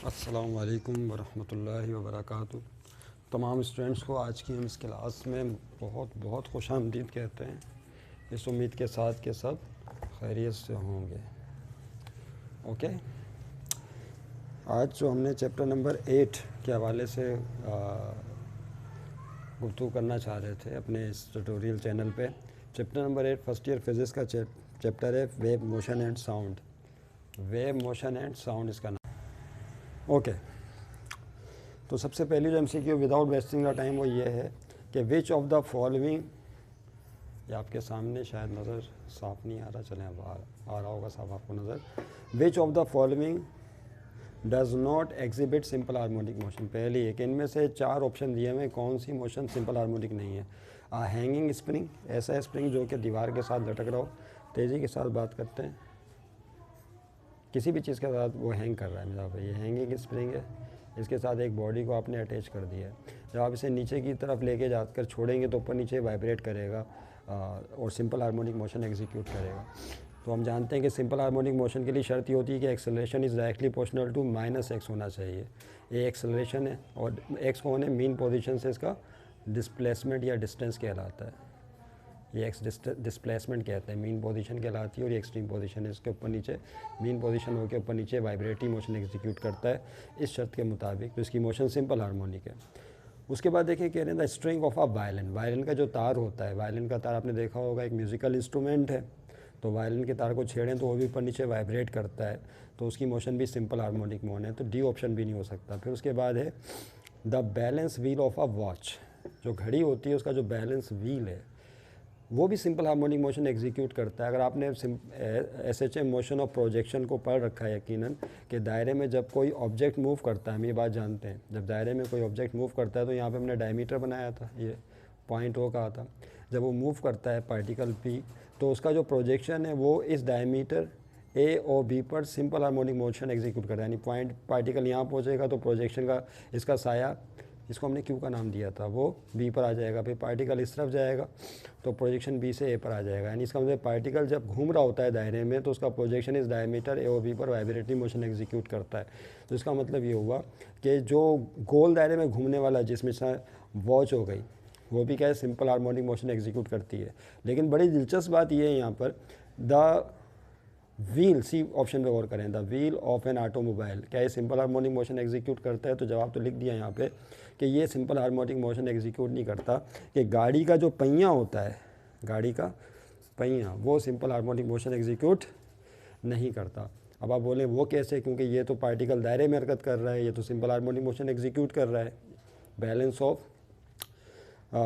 अस्सलामु अलैकुम वरहमतुल्लाहि वबरकातुहू। तमाम स्टूडेंट्स को आज की हम इस क्लास में बहुत बहुत खुशामदीद कहते हैं, इस उम्मीद के साथ कि सब खैरियत से होंगे। ओके, आज जो हमने चैप्टर नंबर 8 के हवाले से गुफ्तगू करना चाह रहे थे अपने इस ट्यूटोरियल चैनल पे, chapter number 8 first year physics का चैप्टर है wave motion and sound. Wave motion and sound इसका नाम। ओके, तो सबसे पहली जो MCQ without wasting the time वो ये है कि विच ऑफ द फॉलोइंग, ये आपके सामने शायद नज़र साफ नहीं आ रहा, चलें अब आ रहा होगा साफ आपको नज़र। Which of the following does not exhibit simple harmonic motion. पहली एक, इनमें से 4 ऑप्शन दिए हुए, कौन सी मोशन सिंपल हार्मोनिक नहीं है। हैंगिंग स्प्रिंग, ऐसा स्प्रिंग जो कि दीवार के साथ लटक रहा हो। तेज़ी के साथ बात करते हैं, किसी भी चीज़ के साथ वो हैंग कर रहा है, मेरा ये हैंगिंग स्प्रिंग है, इसके साथ एक बॉडी को आपने अटैच कर दिया है। जब आप इसे नीचे की तरफ लेके जाकर छोड़ेंगे तो ऊपर नीचे वाइब्रेट करेगा और सिंपल हार्मोनिक मोशन एग्जीक्यूट करेगा। तो हम जानते हैं कि सिंपल हार्मोनिक मोशन के लिए शर्त ये होती है कि acceleration is directly proportional to -x होना चाहिए। ये एक्सेलरेशन है और x कौन है, मीन पोजीशन से इसका डिस्प्लेसमेंट या डिस्टेंस कहलाता है। ये एक्स डिस्प्लेसमेंट कहते हैं, मीन पोजीशन कहलाती है, और ये एक्सट्रीम पोजीशन है, इसके ऊपर नीचे मीन पोजीशन होकर ऊपर नीचे वाइब्रेटिंग मोशन एग्जीक्यूट करता है इस शर्त के मुताबिक, तो इसकी मोशन सिंपल हार्मोनिक है। उसके बाद देखिए कह रहे हैं the string of a violin. Violin का जो तार होता है, वायलिन का तार आपने देखा होगा एक म्यूज़िकल इंस्ट्रूमेंट है, तो वायलिन के तार को छेड़ें तो वो भी ऊपर नीचे वाइब्रेट करता है, तो उसकी मोशन भी सिंपल हार्मोनिक मोशन है, तो डी ऑप्शन भी नहीं हो सकता। फिर उसके बाद है the balance wheel of a watch. जो घड़ी होती है उसका जो बैलेंस व्हील है वो भी सिंपल हार्मोनिक मोशन एग्जीक्यूट करता है। अगर आपने SHM मोशन ऑफ प्रोजेक्शन को पढ़ रखा है यकीनन, कि दायरे में जब कोई ऑब्जेक्ट मूव करता है, हम ये बात जानते हैं, जब दायरे में कोई ऑब्जेक्ट मूव करता है तो यहाँ पे हमने डायमीटर बनाया था, ये पॉइंट O कहा था। जब वो मूव करता है पार्टिकल P, तो उसका जो प्रोजेक्शन है वो इस डायमीटर A और B पर सिंपल हार्मोनिक मोशन एग्जीक्यूट करता है। यानी पॉइंट पार्टिकल यहाँ पहुँचेगा तो प्रोजेक्शन का इसका साया, इसको हमने Q का नाम दिया था, वो B पर आ जाएगा। फिर पार्टिकल इस तरफ जाएगा तो प्रोजेक्शन B से A पर आ जाएगा। यानी इसका मतलब पार्टिकल जब घूम रहा होता है दायरे में तो उसका प्रोजेक्शन इस डायमीटर A और B पर वाइब्रेटरी मोशन एग्जीक्यूट करता है। तो इसका मतलब ये हुआ कि जो गोल दायरे में घूमने वाला, जिसमें वॉच हो गई, वो भी क्या है, सिंपल हार्मोनिक मोशन एग्जीक्यूट करती है। लेकिन बड़ी दिलचस्प बात ये है यहाँ पर, द व्हील, सी ऑप्शन पे गौर करें, the wheel of an automobile, क्या ये सिंपल हार्मोनिक मोशन एग्जीक्यूट करता है? तो जवाब तो लिख दिया यहाँ पे कि ये सिंपल हार्मोनिक मोशन एग्जीक्यूट नहीं करता, कि गाड़ी का जो पहिया होता है, गाड़ी का पहिया, वो सिंपल हार्मोनिक मोशन एग्जीक्यूट नहीं करता। अब आप बोलें वो कैसे, क्योंकि ये तो पार्टिकल दायरे में हरकत कर रहा है, ये तो सिंपल हार्मोनिक मोशन एग्जीक्यूट कर रहा है,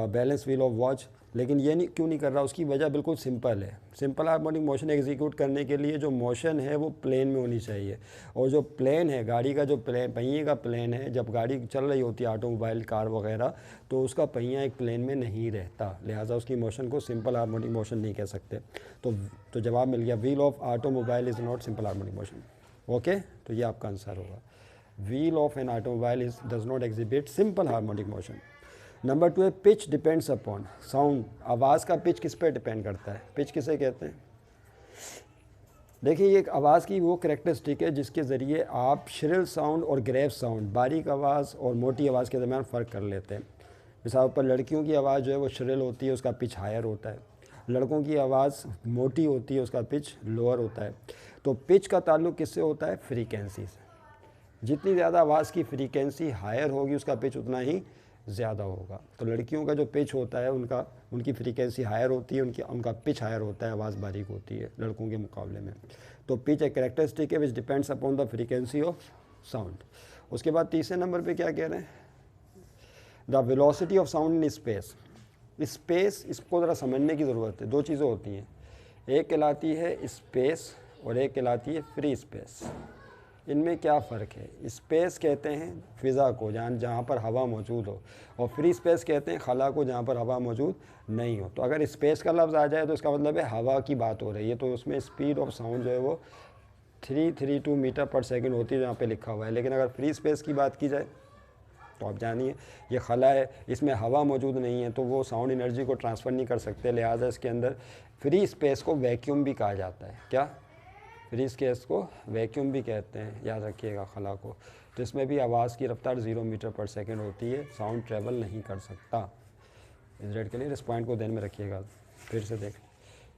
बैलेंस व्हील ऑफ वॉच। लेकिन ये नहीं क्यों नहीं कर रहा, उसकी वजह बिल्कुल सिंपल है। सिंपल हार्मोनिक मोशन एग्जीक्यूट करने के लिए जो मोशन है वो प्लेन में होनी चाहिए, और जो प्लेन है गाड़ी का, जो प्लेन पहिए का प्लेन है, जब गाड़ी चल रही होती है ऑटोमोबाइल कार वगैरह, तो उसका पहिया एक प्लेन में नहीं रहता, लिहाजा उसकी मोशन को सिंपल हार्मोनिक मोशन नहीं कह सकते। तो जवाब मिल गया, wheel of automobile is not simple harmonic motion. Okay, तो ये आपका आंसर होगा, wheel of an automobile is does not exhibit simple harmonic motion. Number 2 है पिच डिपेंड्स अपॉन साउंड। आवाज़ का पिच किस पे डिपेंड करता है? पिच किसे कहते हैं? देखिए, ये एक आवाज़ की वो करैक्टरिस्टिक है जिसके ज़रिए आप श्रिल साउंड और ग्रेव साउंड, बारीक आवाज़ और मोटी आवाज़ के दरमियान फ़र्क कर लेते हैं। मिसाल पर लड़कियों की आवाज़ जो है वो श्रिल होती है, उसका पिच हायर होता है। लड़कों की आवाज़ मोटी होती है, उसका पिच लोअर होता है। तो पिच का ताल्लुक़ किससे होता है? फ्रीक्वेंसी से। जितनी ज़्यादा आवाज़ की फ्रीक्वेंसी हायर होगी उसका पिच उतना ही ज़्यादा होगा। तो लड़कियों का जो पिच होता है उनकी फ्रीक्वेंसी हायर होती है, उनका पिच हायर होता है, आवाज़ बारीक होती है लड़कों के मुकाबले में। तो पिच एक कैरेक्टरिस्टिक है which depends upon the frequency of sound. उसके बाद तीसरे नंबर पे क्या कह रहे हैं? The velocity of sound in space. Space, इसको ज़रा समझने की ज़रूरत है। 2 चीज़ें होती हैं, एक कहलाती है स्पेस और एक कहलाती है फ्री स्पेस। इनमें क्या फ़र्क है? स्पेस कहते हैं फ़िज़ा को, जहाँ पर हवा मौजूद हो, और फ्री स्पेस कहते हैं खला को, जहाँ पर हवा मौजूद नहीं हो। तो अगर स्पेस का लफ्ज़ आ जाए तो इसका मतलब है हवा की बात हो रही है, तो उसमें स्पीड ऑफ साउंड जो है वो 332 मीटर पर सेकंड होती है जहाँ पे लिखा हुआ है। लेकिन अगर फ्री स्पेस की बात की जाए तो आप जानिए ये खला है, इसमें हवा मौजूद नहीं है, तो वो साउंड एनर्जी को ट्रांसफ़र नहीं कर सकते, लिहाजा इसके अंदर फ्री स्पेस को वैक्यूम भी कहा जाता है। क्या? फ्रीज केस को वैक्यूम भी कहते हैं, याद रखिएगा खला को। तो इसमें भी आवाज़ की रफ्तार 0 मीटर पर सेकेंड होती है, साउंड ट्रेवल नहीं कर सकता। इस रेट के लिए इस पॉइंट को ध्यान में रखिएगा। फिर से देख,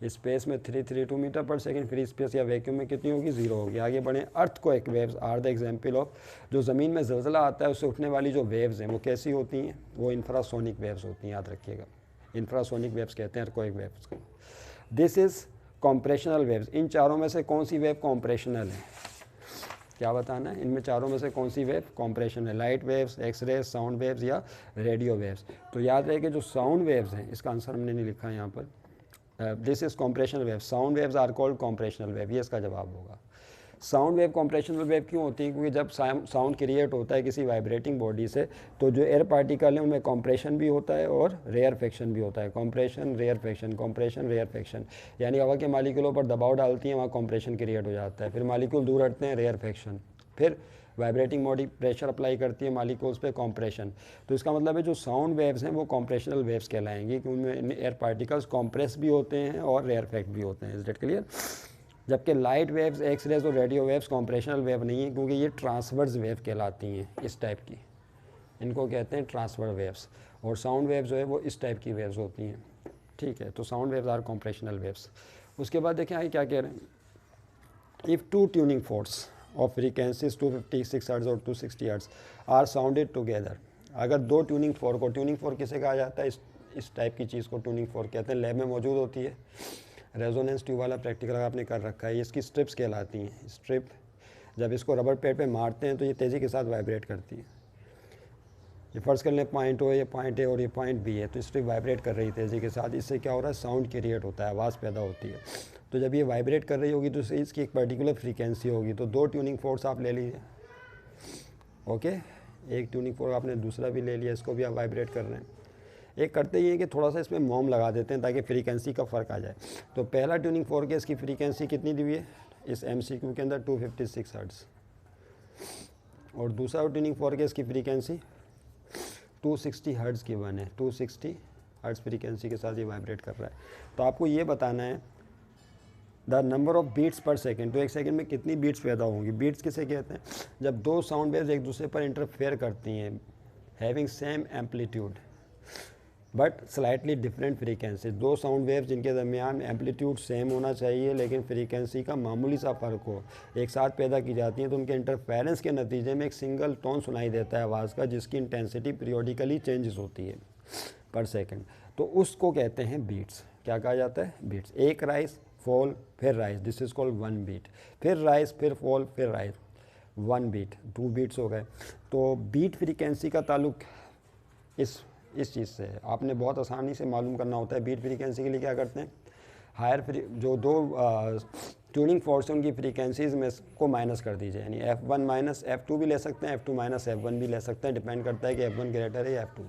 स्पेस में 332 मीटर पर सेकेंड, फ्री स्पेस या वैक्यूम में कितनी होगी, 0 होगी। आगे बढ़ें, earthquake waves are the example of, जो ज़मीन में ज़लज़ला आता है उससे उठने वाली जो वेव्स हैं वो कैसी होती हैं, वो इंफ्रासोनिक वेव्स होती हैं, याद रखिएगा। इंफ्रासोनिक वेव्स कहते हैं अर्थक्वेक वेव्स को। This is compressional waves. इन चारों में से कौन सी वेव कॉम्प्रेशनल है, क्या बताना है, इनमें चारों में से कौन सी वेव कॉम्प्रेशन है, light waves, X-ray, sound waves या रेडियो वेव्स। तो याद रहे कि जो साउंड वेव्स हैं, इसका आंसर हमने नहीं लिखा है यहाँ पर, this is compressional wave, sound waves are called compressional wave, ये इसका जवाब होगा। साउंड वेव कॉम्प्रेशनल वेव क्यों होती है, क्योंकि जब साउंड क्रिएट होता है किसी वाइब्रेटिंग बॉडी से, तो जो एयर पार्टिकल है उनमें कॉम्प्रेशन भी होता है और रेयरफेक्शन भी होता है। कॉम्प्रेशन रेयरफेक्शन, कॉम्प्रेशन रेयरफेक्शन, यानी हवा के मालिक्यूलों पर दबाव डालती हैं, वहाँ कॉम्प्रेशन क्रिएट हो जाता है, फिर मालिक्यूल दूर हटते हैं, रेयरफेक्शन, फिर वाइब्रेटिंग बॉडी प्रेशर अप्लाई करती है मालिक्यूल्स पे, कॉम्प्रेशन। तो इसका मतलब है जो साउंड वेव्स हैं वो कॉम्प्रेशनल वेव्स कहलाएंगी, क्योंकि उनमें एयर पार्टिकल्स कॉम्प्रेस भी होते हैं और रेयरफेक्ट भी होते हैं। Is that clear? जबकि लाइट वेव्स, एक्स रेज और रेडियो वेव्स कॉम्प्रेशनल वेव नहीं है, क्योंकि ये ट्रांसवर्स वेव कहलाती हैं, इस टाइप की, इनको कहते हैं ट्रांसफर वेव्स। और साउंड वेव्स जो है वो इस टाइप की वेव्स होती हैं, ठीक है। तो साउंड वेव्स आर कॉम्प्रेशनल वेव्स। उसके बाद देखें आगे क्या कह रहे हैं, if two tuning forts of frequencies 256 hertz और 260 हर्ट्ज आर साउंडेड टुगेदर, अगर दो ट्यूनिंग फोर्क को, ट्यूनिंग फोर्क किसे कहा जाता है, इस टाइप की चीज़ को ट्यूनिंग फोर्क कहते हैं, लैब में मौजूद होती है। रेजोनेंस ट्यूब वाला प्रैक्टिकल आपने कर रखा है, इसकी स्ट्रिप्स कहलाती हैं। स्ट्रिप जब इसको रबर पैड पे मारते हैं तो ये तेज़ी के साथ वाइब्रेट करती है। ये फर्ज कर लें पॉइंट हो, ये पॉइंट है और ये पॉइंट बी है, तो स्ट्रिप वाइब्रेट कर रही है तेज़ी के साथ, इससे क्या हो रहा है, साउंड क्रिएट होता है, आवाज़ पैदा होती है। तो जब ये वाइब्रेट कर रही होगी तो इसकी एक पर्टिकुलर फ्रीक्वेंसी होगी। तो दो ट्यूनिंग फोर्स आप ले लीजिए, ओके, एक ट्यूनिंग फोर्स आपने दूसरा भी ले लिया, इसको भी आप वाइब्रेट कर रहे हैं। एक करते ही है कि थोड़ा सा इसमें मोम लगा देते हैं ताकि फ्रीक्वेंसी का फ़र्क आ जाए। तो पहला ट्यूनिंग फोर्क है, इसकी फ्रीक्वेंसी कितनी दी हुई है इस MCQ के अंदर, 256 हर्ट्ज़। और दूसरा ट्यूनिंग फोर्क है, इसकी फ्रीक्वेंसी 260 हर्ट्ज़ की वन है, 260 हर्ट्ज़ फ्रीक्वेंसी के साथ ये वाइब्रेट कर रहा है। तो आपको ये बताना है the number of beats per second, तो एक सेकेंड में कितनी बीट्स पैदा होंगी। बीट्स किसे कहते हैं, जब दो साउंड वेव्स एक दूसरे पर इंटरफेयर करती हैं, having same amplitude but slightly different frequency. दो साउंड वेव्स जिनके दरमियान एम्पलीट्यूड सेम होना चाहिए लेकिन फ्रीक्वेंसी का मामूली सा फ़र्क हो, एक साथ पैदा की जाती हैं, तो उनके इंटरफेरेंस के नतीजे में एक सिंगल टोन सुनाई देता है आवाज़ का, जिसकी इंटेंसिटी पीरियोडिकली चेंजेस होती है पर सेकेंड। तो उसको कहते हैं बीट्स। क्या कहा जाता है, बीट्स। एक राइज, फॉल, फिर rise, this is called one beat. फिर राइज, फिर फॉल, फिर राइज, वन बीट, 2 बीट्स हो गए। तो बीट फ्रीक्वेंसी का ताल्लुक इस चीज़ से है, आपने बहुत आसानी से मालूम करना होता है। बीट फ्रीक्वेंसी के लिए क्या करते हैं, हायर जो दो ट्यूनिंग फोर्स हैं उनकी फ्रीक्वेंसीज में को माइनस कर दीजिए, यानी F1 माइनस F2 भी ले सकते हैं, F2 माइनस F1 भी ले सकते हैं, डिपेंड करता है कि F1 ग्रेटर है या F2।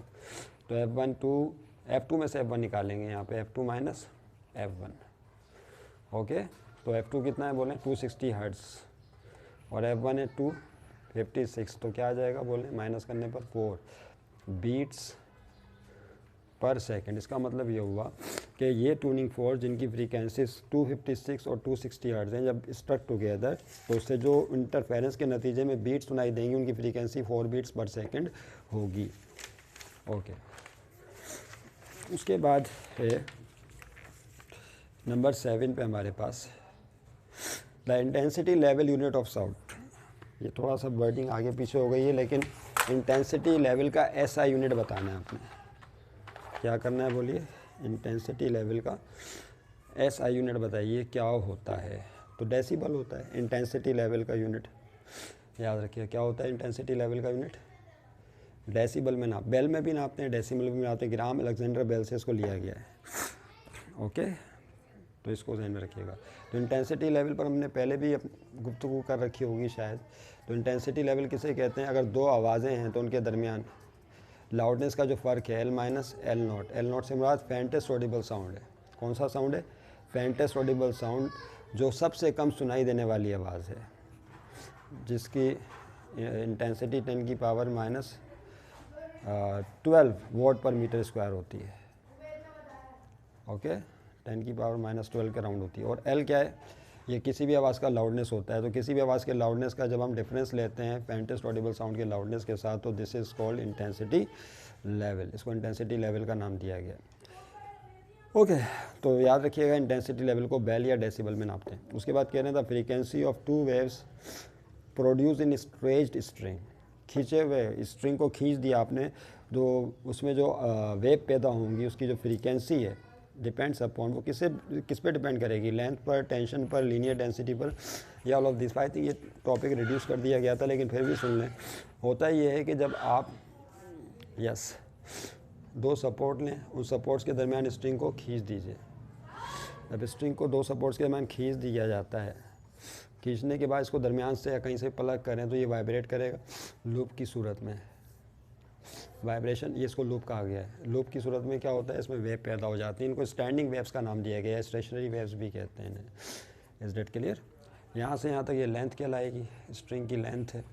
तो F2 में से F1 निकालेंगे यहाँ पे, F2 माइनस F1, ओके। तो F2 कितना है बोलें, 260 हर्ट्ज़, और F1 है 256, तो क्या आ जाएगा बोलें, माइनस करने पर 4 बीट्स पर सेकंड। इसका मतलब ये हुआ कि ये ट्यूनिंग फोर्स जिनकी फ्रीक्वेंसीज 256 और 260 हर्ट्ज़ हैं, जब स्ट्रक टुगेदर तो उससे जो इंटरफेरेंस के नतीजे में बीट सुनाई देंगी उनकी फ्रीक्वेंसी 4 बीट्स पर सेकंड होगी, ओके। उसके बाद है नंबर 7 पे हमारे पास the intensity level unit of sound. ये थोड़ा सा वर्डिंग आगे पीछे हो गई है, लेकिन इंटेंसिटी लेवल का SI यूनिट बताना है आपने। क्या करना है बोलिए, इंटेंसिटी लेवल का SI यूनिट बताइए क्या होता है। तो डेसिबल होता है इंटेंसिटी लेवल का यूनिट, याद रखिए क्या होता है इंटेंसिटी लेवल का यूनिट, डेसिबल में नाप, बेल में भी नापते हैं, डेसिबल में नापते हैं, ग्राम अलेक्जेंडर बेल से इसको लिया गया है, ओके। तो इसको ध्यान में रखिएगा। तो इंटेंसिटी लेवल पर हमने पहले भी गुफ्तगू कर रखी होगी शायद। तो इंटेंसिटी लेवल किसे कहते हैं, अगर दो आवाज़ें हैं तो उनके दरमियान लाउडनेस का जो फ़र्क है L minus L not, L not से मुराद फेंटेस्ट ऑडिबल साउंड है। कौन सा साउंड है, फेंटेस्ट ऑडिबल साउंड, जो सबसे कम सुनाई देने वाली आवाज़ है, जिसकी इंटेंसिटी 10 की पावर माइनस 12 वॉट पर मीटर स्क्वायर होती है, ओके, 10 की पावर माइनस 12 के राउंड होती है। और L क्या है, ये किसी भी आवाज़ का लाउडनेस होता है। तो किसी भी आवाज़ के लाउडनेस का जब हम डिफरेंस लेते हैं फेंटेस्ट ऑडिबल साउंड के लाउडनेस के साथ, तो this is called intensity level. इसको इंटेंसिटी लेवल का नाम दिया गया। ओके, तो याद रखिएगा इंटेंसिटी लेवल को बेल या डेसिबल में नापते हैं। उसके बाद कह रहे हैं the frequency of 2 waves produce in stretched string. खींचे हुए स्ट्रिंग को खींच दिया आपने, तो उसमें जो वेव पैदा होंगी उसकी जो फ्रीक्वेंसी है डिपेंड्स अपॉन, वो किस पे डिपेंड करेगी, लेंथ पर, टेंशन पर, लीनियर डेंसिटी पर, या all of this. I think ये टॉपिक रिड्यूस कर दिया गया था, लेकिन फिर भी सुन लें। होता ये है कि जब आप दो सपोर्ट लें, उन सपोर्ट्स के दरमियान स्ट्रिंग को खींच दीजिए। जब स्ट्रिंग को दो सपोर्ट्स के दरमियान खींच दिया जाता है, खींचने के बाद इसको दरमियान से या कहीं से प्लग करें तो ये वाइब्रेट करेगा लूप की सूरत में। वाइब्रेशन, ये इसको लूप कहा गया है। लूप की सूरत में क्या होता है, इसमें वेव पैदा हो जाती है। इनको स्टैंडिंग वेव्स का नाम दिया गया है, स्टेशनरी वेव्स भी कहते हैं इन्हें। Is that clear? यहाँ से यहाँ तक ये लेंथ कहलाएगी, स्ट्रिंग की लेंथ है,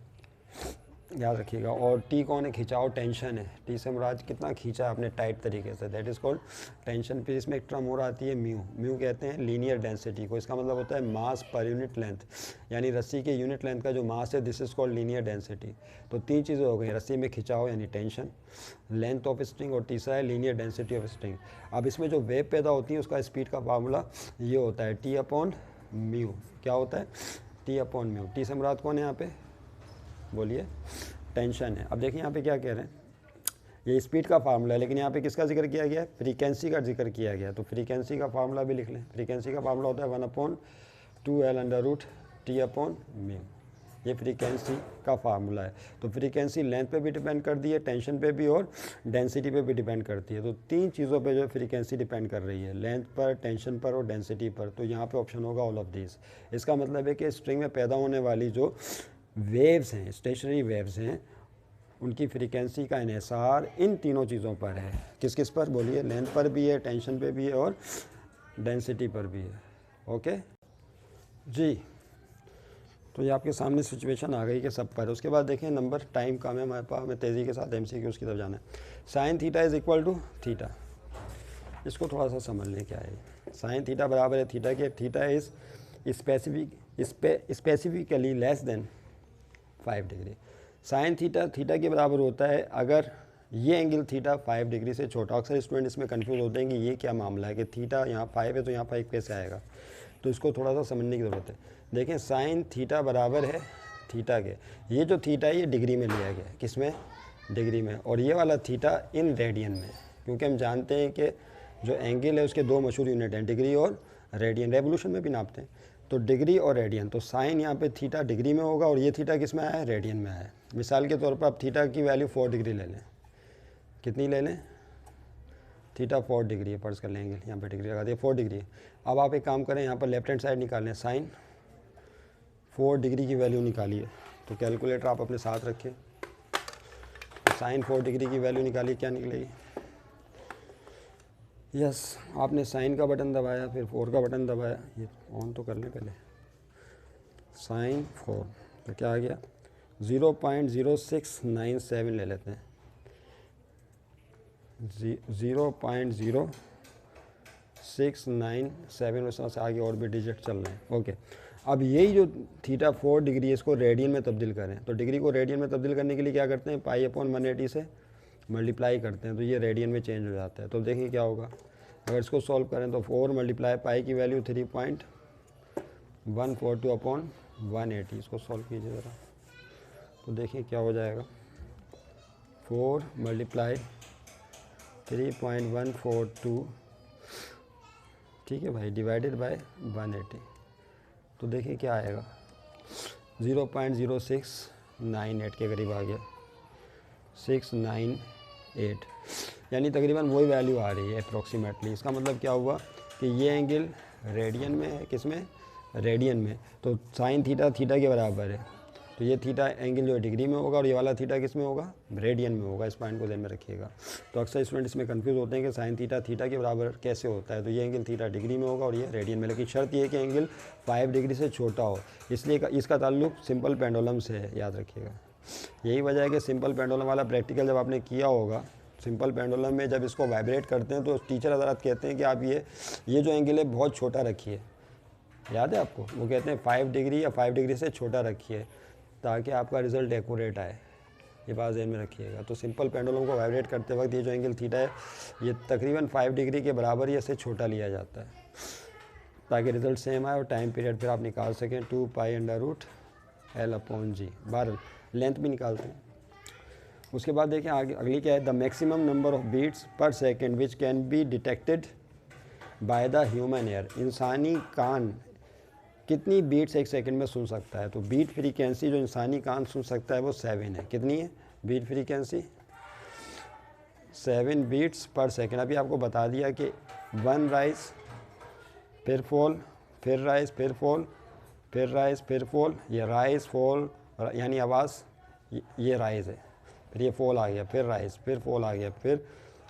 याद रखिएगा। और टी कौन है, खिंचाव, टेंशन है। टी से मुराद कितना खींचा आपने टाइट तरीके से, दैट इज़ कॉल्ड टेंशन। फिर इसमें एक टर्म और आती है म्यू। म्यू कहते हैं लीनियर डेंसिटी को। इसका मतलब होता है मास पर यूनिट लेंथ, यानी रस्सी के यूनिट लेंथ का जो मास है, this is called linear density. तो 3 चीज़ें हो गई, रस्सी में खिंचाव यानी टेंशन, लेंथ ऑफ स्ट्रिंग, और तीसरा है लीनियर डेंसिटी ऑफ स्ट्रिंग। अब इसमें जो वेव पैदा होती है उसका स्पीड का फार्मूला ये होता है टी अपॉन म्यू। क्या होता है? T upon mu. टी से मुराद कौन है यहाँ पे, बोलिए? टेंशन है। अब देखिए यहाँ पे क्या कह रहे हैं, ये स्पीड का फार्मूला है, लेकिन यहाँ पे किसका जिक्र किया गया है, फ्रीक्वेंसी का जिक्र किया गया। तो फ्रीक्वेंसी का फार्मूला भी लिख लें। फ्रीक्वेंसी का फार्मूला होता है 1/2L√T अपॉन म्यू। ये फ्रीक्वेंसी का फार्मूला है। तो फ्रीक्वेंसी लेंथ पे भी डिपेंड करती है, टेंशन पे भी, और डेंसिटी पे भी डिपेंड करती है। तो 3 चीज़ों पे जो फ्रीक्वेंसी डिपेंड कर रही है, लेंथ पर, टेंशन पर और डेंसिटी पर। तो यहाँ पे ऑप्शन होगा ऑल ऑफ दिस। इसका मतलब है कि स्ट्रिंग में पैदा होने वाली जो वेव्स हैं, स्टेशनरी वेव्स हैं, उनकी फ्रीक्वेंसी का इन्हिसार इन तीनों चीज़ों पर है। किस किस पर, बोलिए? लेंथ पर भी है, टेंशन पे भी है, और डेंसिटी पर भी है। ओके जी, तो ये आपके सामने सिचुएशन आ गई कि सब पर। उसके बाद देखें, नंबर टाइम कम है हमारे पास, हमें तेज़ी के साथ MCQs की तरफ जाना है। Sine theta is equal to theta. इसको थोड़ा सा समझ लें क्या है। साइन थीटा बराबर है थीटा के, theta is specifically less than 5 degree. Sine theta theta के बराबर होता है अगर ये एंगल थीटा 5 डिग्री से छोटा। अक्सर स्टूडेंट इसमें कंफ्यूज होते हैं कि ये क्या मामला है कि थीटा यहाँ 5 है तो यहाँ 5 कैसे आएगा। तो इसको थोड़ा सा समझने की ज़रूरत है। देखें, साइन थीटा बराबर है थीटा के, ये जो थीटा है ये डिग्री में लिया गया है। किस में? डिग्री में। और ये वाला थीटा इन रेडियन में, क्योंकि हम जानते हैं कि जो एंगल है उसके 2 मशहूर यूनिट हैं, डिग्री और रेडियन। रेवोल्यूशन में भी नापते हैं। तो डिग्री और रेडियन, तो साइन यहाँ पे थीटा डिग्री में होगा और ये थीटा किस में आया है, रेडियन में आया है। मिसाल के तौर पर आप थीटा की वैल्यू 4 डिग्री ले लें। कितनी ले लें? थीटा 4 डिग्री है, फर्ज कर लेंगे, यहाँ पे डिग्री लगा दिए, 4 डिग्री है। अब आप एक काम करें, यहाँ पर लेफ्ट हैंड साइड निकालें, साइन 4 डिग्री की वैल्यू निकालिए। तो कैलकुलेटर आप अपने साथ रखें, साइन 4 डिग्री की वैल्यू निकालिए, क्या निकलेगी? यस, आपने साइन का बटन दबाया, फिर 4 का बटन दबाया, ये ऑन तो कर लें पहले। साइन 4 तो क्या आ गया, 0.0697 ले लेते हैं, 0.0697, उसमें से आगे और भी डिजिट चल रहे हैं। ओके, अब यही जो थीटा 4 डिग्री है इसको रेडियन में तब्दील करें। तो डिग्री को रेडियन में तब्दील करने के लिए क्या करते हैं, पाई अपॉन 180 से मल्टीप्लाई करते हैं, तो ये रेडियन में चेंज हो जाता है। तो देखिए क्या होगा, अगर इसको सॉल्व करें तो 4 मल्टीप्लाई पाई की वैल्यू 3.142 अपॉन 180। इसको सॉल्व कीजिए ज़रा, तो देखिए क्या हो जाएगा, 4 मल्टीप्लाई 3.142, ठीक है भाई, डिवाइडेड बाय 180। तो देखिए क्या आएगा, 0.0698 के करीब आ गया, 698, यानी तकरीबन वही वैल्यू आ रही है अप्रॉक्सीमेटली। इसका मतलब क्या हुआ कि ये एंगल रेडियन में है, किस में, रेडियन में। तो साइन थीटा थीटा के बराबर है, तो ये थीटा एंगल जो है डिग्री में होगा और ये वाला थीटा किस में होगा, रेडियन में होगा। इस पॉइंट को ध्यान में रखिएगा। तो अक्सर स्टूडेंट इसमें कंफ्यूज होते हैं कि साइन थीटा थीटा के बराबर कैसे होता है। तो ये एंगल थीटा डिग्री में होगा और ये रेडियन में, लेकिन शर्त ये है कि एंगल 5 डिग्री से छोटा हो, इसलिए इसका ताल्लुक सिंपल पेंडुलम से है, याद रखिएगा। यही वजह है कि सिंपल पेंडुलम वाला प्रैक्टिकल जब आपने किया होगा, सिंपल पेंडुलम में जब इसको वाइब्रेट करते हैं तो टीचर हज़रात कहते हैं कि आप ये जो एंगल है बहुत छोटा रखिए, याद है आपको? वो कहते हैं 5 डिग्री या 5 डिग्री से छोटा रखिए ताकि आपका रिजल्ट एक्यूरेट आए। ये बात ध्यान में रखिएगा। तो सिंपल पेंडुलम को वाइब्रेट करते वक्त ये जो एंगल थीटा है ये तकरीबन 5 डिग्री के बराबर या से छोटा लिया जाता है ताकि रिजल्ट सेम आए और टाइम पीरियड फिर आप निकाल सकें 2π/L/g। बार लेंथ भी निकालते हैं। उसके बाद देखें आगे अगली क्या है, the maximum number of beats per second which can be detected by the human ear. इंसानी कान कितनी बीट्स एक सेकंड में सुन सकता है? तो बीट फ्रीक्वेंसी जो इंसानी कान सुन सकता है वो 7 है। कितनी है beat frequency? 7 beats per second. अभी आपको बता दिया कि 1 राइज फिर फॉल, फिर राइज फिर फॉल, फिर राइज फिर फॉल, ये राइज फॉल यानी आवाज़, ये राइज है, फिर ये फॉल आ गया, फिर राइज फिर फॉल आ गया, फिर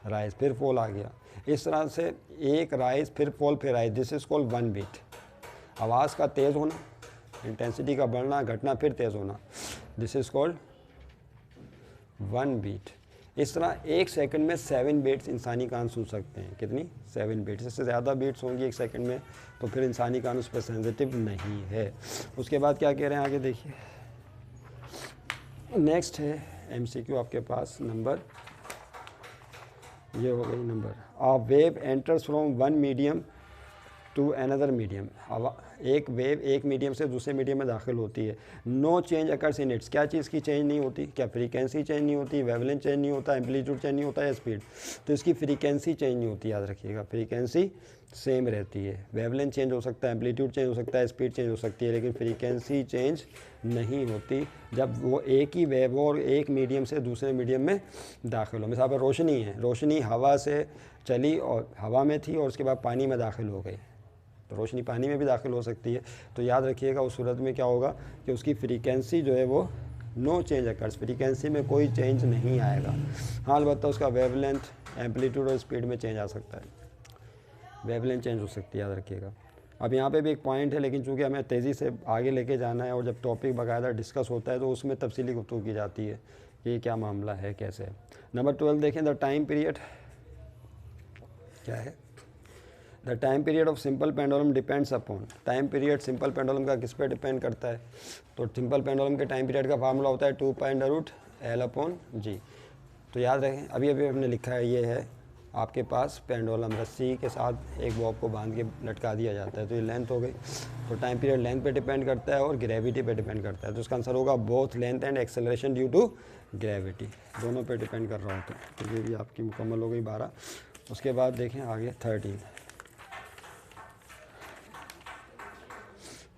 राइज फिर फॉल आ गया। इस तरह से एक राइज फिर फॉल फिर rise, this is called 1 beat. आवाज़ का तेज़ होना, इंटेंसिटी का बढ़ना घटना फिर तेज़ होना, दिस इज़ कॉल्ड 1 बीट। इस तरह एक सेकंड में 7 बीट्स इंसानी कान सुन सकते हैं। कितनी? 7 बीट्स। इससे ज़्यादा बीट्स होंगी एक सेकंड में तो फिर इंसानी कान उस पर सेंसिटिव नहीं है। उसके बाद क्या कह रहे हैं आगे देखिए, नेक्स्ट है MCQ आपके पास नंबर, ये हो गई number, a wave enters from one medium to another medium. एक वेव एक मीडियम से दूसरे मीडियम में दाखिल होती है। No change occurs in its. क्या चीज़ की चेंज नहीं होती? क्या फ्रीक्वेंसी चेंज नहीं होती, वेवलेंथ चेंज नहीं होता, एम्पलीट्यूड चेंज नहीं होता या स्पीड? तो इसकी फ्रीक्वेंसी चेंज नहीं होती, याद रखिएगा। फ्रीक्वेंसी सेम रहती है, वेवलेंथ चेंज हो सकता है, एम्पलीट्यूड चेंज हो सकता है, स्पीड चेंज हो सकती है, लेकिन फ्रीक्वेंसी चेंज नहीं होती जब वो एक ही वेव हो और एक मीडियम से दूसरे मीडियम में दाखिल हो। मिसाल पर रोशनी है, रोशनी हवा से चली और हवा में थी और उसके बाद पानी में दाखिल हो गई, तो रोशनी पानी में भी दाखिल हो सकती है। तो याद रखिएगा उस सूरत में क्या होगा कि उसकी फ्रीक्वेंसी जो है वो नो चेंज अकर्स, फ्रीक्वेंसी में कोई चेंज नहीं आएगा। हाँ अलबत्ता उसका वेवलेंथ, एम्पलीट्यूड और स्पीड में चेंज आ सकता है, वेवलेंथ चेंज हो सकती है, याद रखिएगा। अब यहाँ पे भी एक पॉइंट है, लेकिन चूँकि हमें तेज़ी से आगे लेके जाना है और जब टॉपिक बाकायदा डिस्कस होता है तो उसमें तफसीली गुफ्तगू की जाती है कि ये क्या मामला है, कैसे है। नंबर 12 देखें, द टाइम पीरियड क्या है? The time period of simple pendulum depends upon. Time period simple pendulum का किस पे डिपेंड करता है? तो सिंपल पेंडुलम के टाइम पीरियड का फार्मूला होता है 2π/L/g। तो याद रखें, अभी अभी हमने लिखा है, ये है आपके पास पेंडुलम, रस्सी के साथ एक बॉब को बांध के लटका दिया जाता है, तो ये लेंथ हो गई। तो टाइम पीरियड लेंथ पे डिपेंड करता है और ग्रेविटी पे डिपेंड करता है। तो इसका आंसर होगा both length and acceleration due to gravity, दोनों पे डिपेंड कर रहा होता है। तो ये भी आपकी मुकम्मल हो गई 12। उसके बाद देखें आगे 13,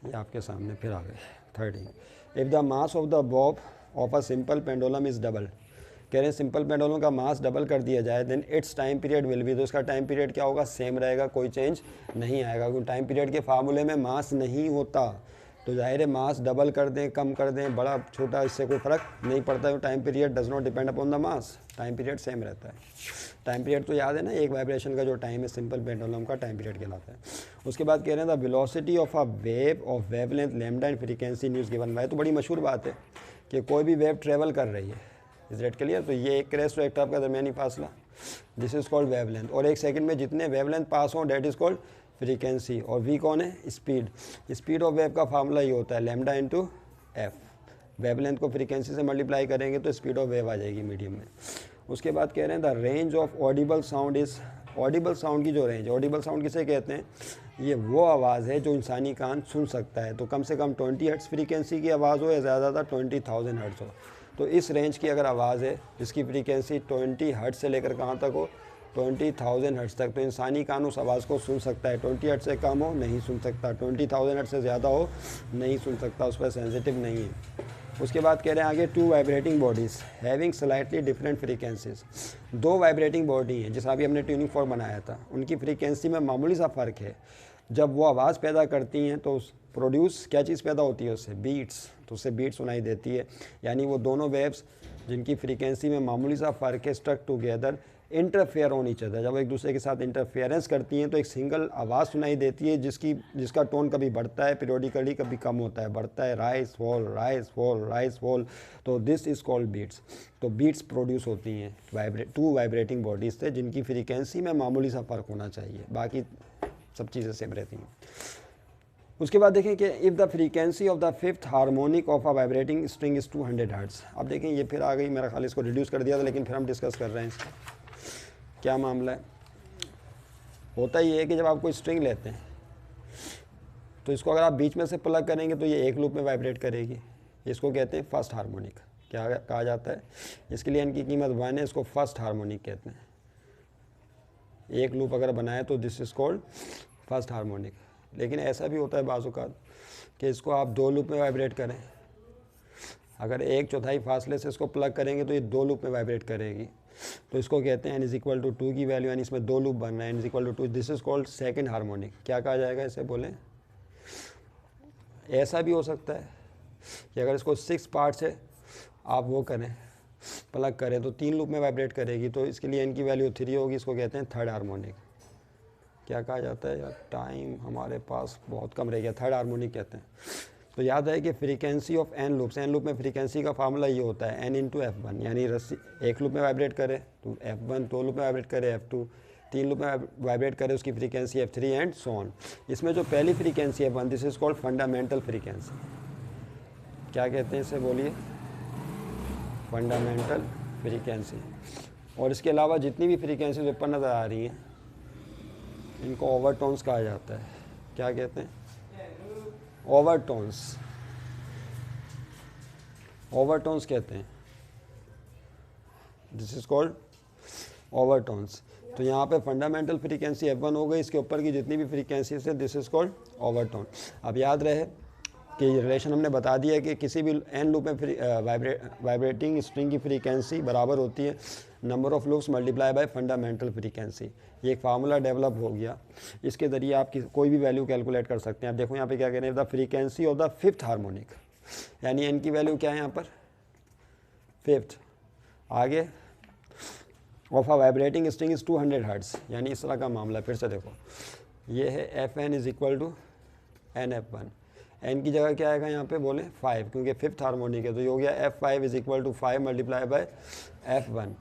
ये आपके सामने फिर आ गए 13। If the mass of the Bob of a simple pendulum is double. कह रहे हैं सिंपल पेंडुलम का मास डबल कर दिया जाए, then its time period will be. तो इसका टाइम पीरियड क्या होगा? सेम रहेगा, कोई चेंज नहीं आएगा, क्योंकि टाइम पीरियड के फार्मूले में मास नहीं होता। तो जाहिर है मास डबल कर दें, कम कर दें, बड़ा छोटा, इससे कोई फ़र्क नहीं पड़ता है। Time period does not depend upon the mass, time period same रहता है। टाइम पीरियड तो याद है ना, एक वाइब्रेशन का जो टाइम है सिंपल पेंडुलम का टाइम पीरियड कहलाता है। उसके बाद कह रहे हैं the velocity of a wave of wavelength lambda and frequency news given by. तो बड़ी मशहूर बात है कि कोई भी वेव ट्रेवल कर रही है, इज दैट क्लियर? तो ये एक क्रेस्ट और एक टॉप का दरमियानी फासला, दिस इज़ कॉल्ड वेवलेंथ। और एक सेकंड में जितने वेवलेंथ पास हों डेट इज़ कॉल्ड फ्रीक्वेंसी। और वी कौन है? स्पीड। स्पीड ऑफ वेव का फार्मूला ये होता है लैम्डा इंटू एफ। वेवलेंथ को फ्रीक्वेंसी से मल्टीप्लाई करेंगे तो स्पीड ऑफ वेव आ जाएगी मीडियम में। उसके बाद कह रहे हैं the range of Audible sound is. Audible sound की जो रेंज, ऑडिबल साउंड किसे कहते हैं? ये वो आवाज़ है जो इंसानी कान सुन सकता है। तो कम से कम 20 हर्ट्ज़ फ्रीक्वेंसी की आवाज़ हो या ज़्यादा 20,000 हर्ट्ज़ हो। तो इस रेंज की अगर आवाज़ है जिसकी फ्रीक्वेंसी 20 हर्ट्ज़ से लेकर कहाँ तक हो? 20,000 हर्ट्ज़ तक, तो इंसानी कान उस आवाज़ को सुन सकता है। 20 हर्ट्ज़ से कम हो नहीं सुन सकता, 20,000 हर्ट्ज़ से ज़्यादा हो नहीं सुन सकता, उस पर सेंसिटिव नहीं है। उसके बाद कह रहे हैं आगे 2 vibrating bodies having slightly different frequencies. 2 vibrating body हैं, जिस अभी हमने ट्यूनिंग फॉर्क बनाया था, उनकी फ्रीक्वेंसी में मामूली सा फ़र्क है। जब वो आवाज़ पैदा करती हैं तो प्रोड्यूस क्या चीज़ पैदा होती है? उससे बीट्स, तो उससे बीट सुनाई देती है। यानी वो दोनों वेव्स जिनकी फ्रीक्वेंसी में मामूली सा फ़र्क है, struck together interfere on each other. जब वो एक दूसरे के साथ इंटरफेरेंस करती हैं तो एक सिंगल आवाज़ सुनाई देती है जिसका टोन कभी बढ़ता है पीरियोडिकली, कभी कम होता है, बढ़ता है, rise fall rise fall rise fall. तो दिस इज़ कॉल्ड बीट्स। तो बीट्स प्रोड्यूस होती हैं 2 वाइब्रेटिंग बॉडीज़ से जिनकी फ्रीक्वेंसी में मामूली सा फ़र्क होना चाहिए, बाकी सब चीज़ें सेम रहती हैं। उसके बाद देखें कि if the frequency of the fifth harmonic of a vibrating string is 200 hertz. अब देखें ये फिर आ गई, मेरा ख्याल इसको रिड्यूस कर दिया था, लेकिन फिर हम डिस्कस कर रहे हैं इसका क्या मामला है। होता ही है कि जब आप कोई स्ट्रिंग लेते हैं तो इसको अगर आप बीच में से प्लग करेंगे तो ये एक लूप में वाइब्रेट करेगी, इसको कहते हैं फर्स्ट हार्मोनिक। क्या कहा जाता है, इसके लिए इनकी कीमत 1 है, इसको फर्स्ट हार्मोनिक कहते हैं। एक लूप अगर बनाए तो this is called first harmonic. लेकिन ऐसा भी होता है बाज़ औक़ात कि इसको आप 2 लूप में वाइब्रेट करें, अगर 1/4 फासले से इसको प्लग करेंगे तो ये 2 लूप में वाइब्रेट करेगी, तो इसको कहते हैं n=2 की वैल्यू, यानी इसमें 2 लूप बनना है, n=2, this is called second harmonic. क्या कहा जाएगा इसे, बोलें। ऐसा भी हो सकता है कि अगर इसको 6 पार्ट से आप वो करें, प्लग करें, तो 3 लूप में वाइब्रेट करेगी, तो इसके लिए n की वैल्यू 3 होगी, इसको कहते हैं थर्ड हार्मोनिक। क्या कहा जाता है यार, टाइम हमारे पास बहुत कम रह गया, थर्ड हार्मोनिक कहते हैं। तो याद है कि frequency of n loops, n loop में फ्रीक्वेंसी का फार्मूला ये होता है n × f1, यानी रस्सी एक लूप में वाइब्रेट करे तो f1, 2 लूप में वाइब्रेट करे f2, 3 लूप में वाइब्रेट करे उसकी frequency f3 and so on. इसमें जो पहली फ्रीक्वेंसी है f1, this is called fundamental frequency. क्या कहते हैं इसे, बोलिए, फंडामेंटल फ्रीक्वेंसी। और इसके अलावा जितनी भी फ्रीक्वेंसीज ऊपर नज़र आ रही हैं इनको ओवरटोन्स कहा जाता है। क्या कहते हैं, ओवरटोन्स, ओवरटोन्स कहते हैं, दिस इज कॉल्ड ओवरटोन्स। तो यहाँ पे फंडामेंटल फ्रीक्वेंसी f1 हो गई, इसके ऊपर की जितनी भी फ्रीक्वेंसी है दिस इज कॉल्ड ओवरटोन। अब याद रहे कि रिलेशन हमने बता दिया है कि किसी भी n लूप में वाइब्रेटिंग स्ट्रिंग की फ्रीक्वेंसी बराबर होती है number of loops multiply by fundamental frequency. ये एक फार्मूला डेवलप हो गया, इसके ज़रिए आप कोई भी वैल्यू कैलकुलेट कर सकते हैं। आप देखो यहाँ पे क्या कह रहे हैं, the frequency of the fifth harmonic, यानी n की वैल्यू क्या है यहाँ पर, फिफ्थ। आगे of a vibrating string is 200 hertz, यानी इस तरह का मामला। फिर से देखो, ये है fn = nf1, n की जगह क्या आएगा यहाँ पे, बोले 5, क्योंकि फिफ्थ हार्मोनिक है, तो ये हो गया f5 = 5 मल्टीप्लाई बाय f1,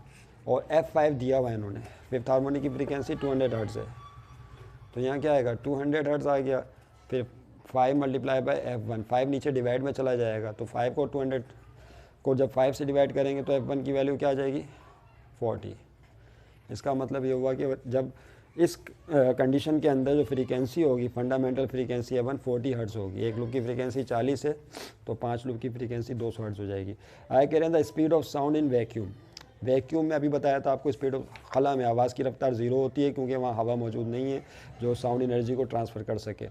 और f5 दिया हुआ है इन्होंने। फिफ्थ हार्मोनिक की फ्रीक्वेंसी 200 हर्ट्ज़ है, तो यहाँ क्या आएगा, 200 हर्ट्ज़ आ गया, फिर 5 मल्टीप्लाई बाय f1, 5 नीचे डिवाइड में चला जाएगा, तो 5 को 200 को जब 5 से डिवाइड करेंगे तो f1 की वैल्यू क्या आ जाएगी, 40। इसका मतलब ये हुआ कि जब इस कंडीशन के अंदर जो फ्रीक्वेंसी होगी फंडामेंटल फ्रीक्वेंसी f1 40 हर्ट्ज़ होगी। एक लूप की फ्रीक्वेंसी 40 है तो 5 लूप की फ्रीक्वेंसी 200 हर्ट्ज़ हो जाएगी। आगे कह रहे हैं the speed of sound in vacuum. Vacuum में अभी बताया था आपको, स्पीड ऑफ खला में आवाज़ की रफ्तार 0 होती है, क्योंकि वहाँ हवा मौजूद नहीं है जो साउंड एनर्जी को ट्रांसफ़र कर सके।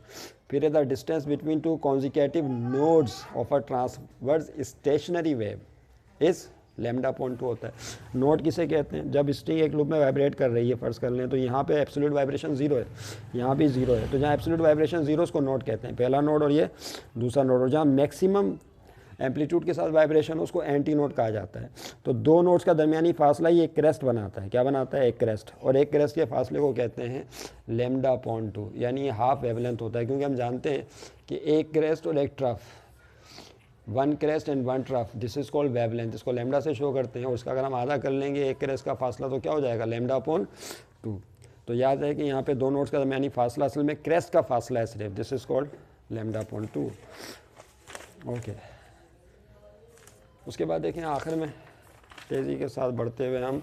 फिर the distance between 2 consecutive nodes of a transverse stationary wave is λ/2 होता है। नोड किसे कहते हैं, जब स्ट्रिंग एक लूप में वाइब्रेट कर रही है, फर्ज कर लें, तो यहाँ पे एब्सोल्यूट वाइब्रेशन 0 है, यहाँ भी 0 है, तो जहाँ एब्सोल्यूट वाइब्रेशन 0 उसको नोड कहते हैं, पहला नोड और ये दूसरा नोड। और जहाँ मैक्सिमम एम्पलीट्यूड के साथ वाइब्रेशन उसको एंटी नोड कहा जाता है। तो दो नोड्स का दरमियानी फासला ही एक क्रेस्ट बनाता है। क्या बनाता है, एक क्रेस्ट, और एक क्रेस्ट के फासले को कहते हैं λ/2, यानी ये हाफ वेवलेंथ होता है, क्योंकि हम जानते हैं कि एक क्रेस्ट और एक trough, 1 crest and 1 trough, this is called wavelength. इसको लैम्डा से शो करते हैं, और उसका अगर हम आधा कर लेंगे एक क्रेस्ट का फासला तो क्या हो जाएगा, λ/2। तो याद है कि यहाँ पे दो नोड्स का दरमियानी फासला असल में क्रेस्ट का फासला है सिर्फ, दिस इज कॉल्ड λ/2। ओके, उसके बाद देखें आखिर में तेज़ी के साथ बढ़ते हुए हम